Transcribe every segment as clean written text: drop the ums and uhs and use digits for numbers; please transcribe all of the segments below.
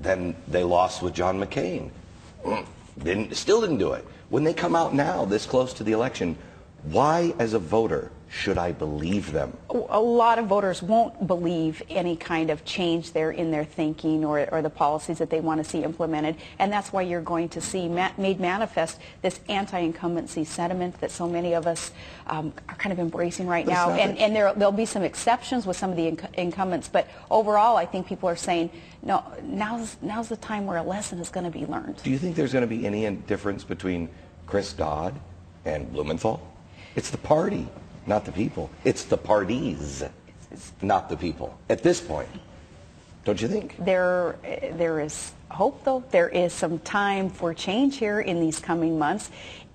Then they lost with John McCain. Still didn't do it. When they come out now, this close to the election, why, as a voter, should I believe them? A lot of voters won't believe any kind of change there in their thinking or the policies that they want to see implemented, and that's why you're going to see made manifest this anti-incumbency sentiment that so many of us are kind of embracing right now. And there'll be some exceptions with some of the incumbents, but overall I think people are saying, no, now's the time where a lesson is going to be learned. Do you think there's going to be any difference between Chris Dodd and Blumenthal? It's the party, not the people. It's the parties, not the people. At this point, don't you think? There is hope, though. There is some time for change here in these coming months.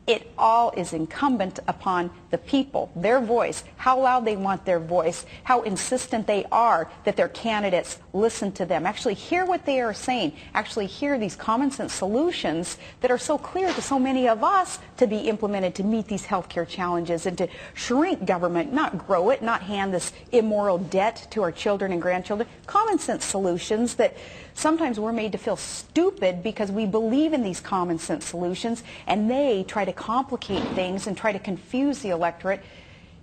It all is incumbent upon the people, their voice, how loud they want their voice, how insistent they are that their candidates listen to them, actually hear what they are saying, actually hear these common sense solutions that are so clear to so many of us to be implemented to meet these healthcare challenges and to shrink government, not grow it, not hand this immoral debt to our children and grandchildren. Common sense solutions that sometimes we're made to feel stupid because we believe in these common sense solutions and they try to complicate things and try to confuse the electorate.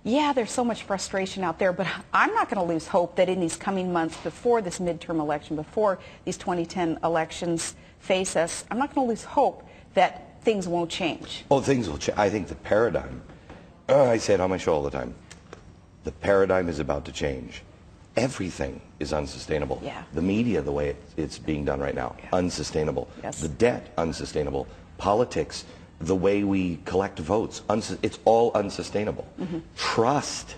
Yeah, there's so much frustration out there, but I'm not going to lose hope that in these coming months before this midterm election, before these 2010 elections face us, I'm not going to lose hope that things won't change. Oh, things will change. I think the paradigm, I say it on my show all the time, the paradigm is about to change. Everything is unsustainable. Yeah. The media, the way it's being done right now, unsustainable. Yes. The debt, unsustainable. Politics, the way we collect votes, it's all unsustainable. Trust,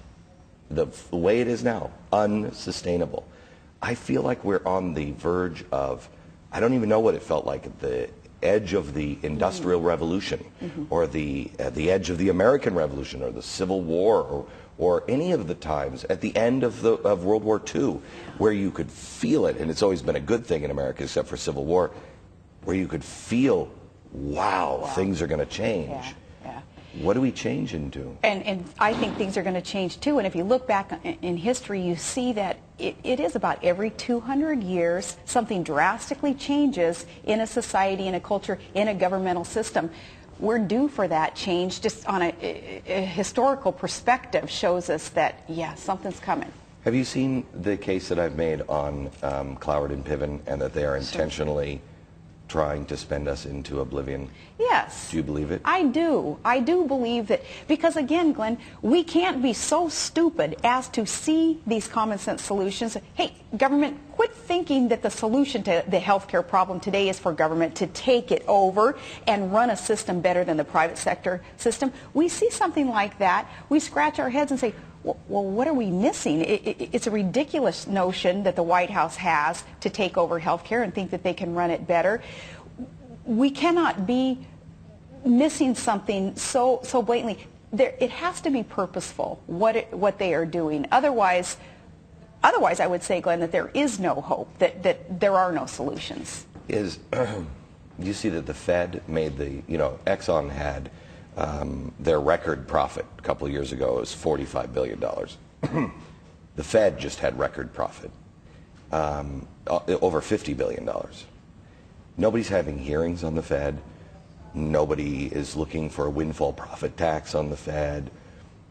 the way it is now, unsustainable. I feel like we're on the verge of, I don't even know what it felt like at the edge of the Industrial Revolution, or the edge of the American Revolution, or the Civil War, or any of the times at the end of World War II, where you could feel it, and it's always been a good thing in America except for Civil War, where you could feel, wow. Things are going to change. Yeah. What do we change into? And I think things are going to change too, and if you look back in history, you see that it is about every 200 years something drastically changes in a society, in a culture, in a governmental system. We're due for that change. Just on a historical perspective shows us that, yeah, something's coming. Have you seen the case that I've made on Cloward and Piven, and that they are intentionally trying to spend us into oblivion? Yes. Do you believe it? I do. I do believe that, because again, Glenn, we can't be so stupid as to see these common sense solutions. Hey, government, quit thinking that the solution to the healthcare problem today is for government to take it over and run a system better than the private sector system. We see something like that, we scratch our heads and say, well, what are we missing? It's a ridiculous notion that the White House has to take over healthcare and think that they can run it better. We cannot be missing something so blatantly. It has to be purposeful, what they are doing. Otherwise, I would say, Glenn, that there is no hope, that there are no solutions. You see that the Fed made Exxon had their record profit a couple of years ago was $45 billion. The Fed just had record profit, over $50 billion. Nobody's having hearings on the Fed. Nobody is looking for a windfall profit tax on the Fed.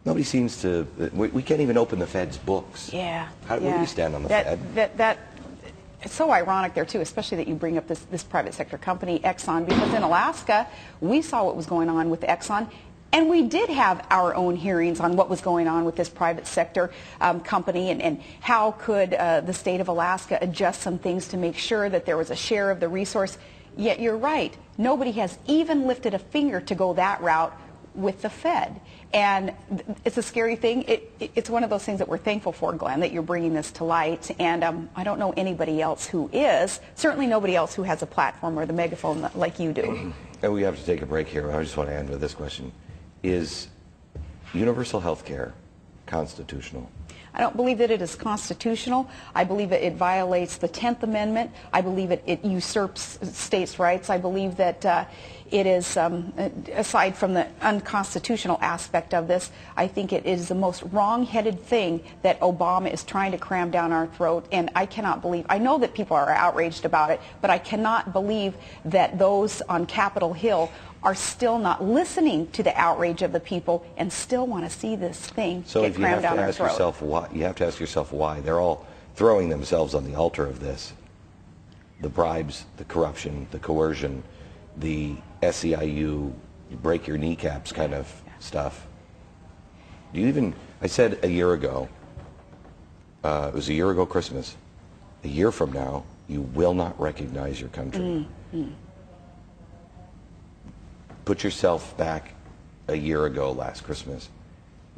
Nobody seems to, we can't even open the Fed's books. Yeah. Where do you stand on the Fed? It's so ironic there, too, especially that you bring up this private sector company, Exxon, because in Alaska, we saw what was going on with Exxon, and we did have our own hearings on what was going on with this private sector company and how could the state of Alaska adjust some things to make sure that there was a share of the resource. Yet you're right, nobody has even lifted a finger to go that route with the Fed. And it's a scary thing. It's one of those things that we're thankful for, Glenn, that you're bringing this to light. And I don't know anybody else who is, certainly nobody else who has a platform or the megaphone like you do. And we have to take a break here. I just want to end with this question. Is universal health care constitutional? I don't believe that it is constitutional. I believe it violates the 10th Amendment. I believe it usurps states' rights. I believe that it is, aside from the unconstitutional aspect of this, I think it is the most wrong-headed thing that Obama is trying to cram down our throat, and I cannot believe, I know that people are outraged about it, but I cannot believe that those on Capitol Hill are still not listening to the outrage of the people and still want to see this thing get crammed down our throat. You have to ask yourself why. They're all throwing themselves on the altar of this. The bribes, the corruption, the coercion, the SEIU, break your kneecaps kind of stuff. Do you even, I said a year ago, it was a year ago Christmas, a year from now, you will not recognize your country. Put yourself back a year ago last Christmas.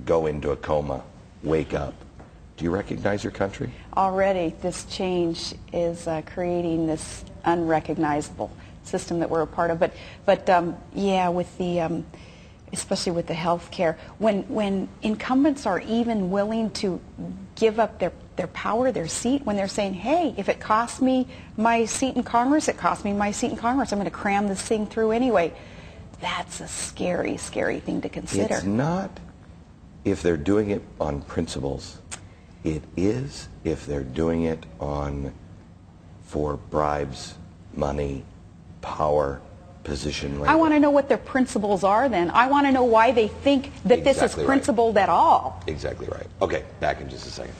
Go into a coma. Wake up. Do you recognize your country? Already, this change is creating this unrecognizable system that we're a part of. But yeah, with the especially with the health care, when incumbents are even willing to give up their power, their seat, when they're saying, hey, if it costs me my seat in Congress, it costs me my seat in Congress. I'm going to cram this thing through anyway. That's a scary, scary thing to consider. It's not if they're doing it on principles. It is if they're doing it for bribes, money, power, position. I want to know what their principles are then. I want to know why they think that this is principled at all. Exactly right. Okay, back in just a second.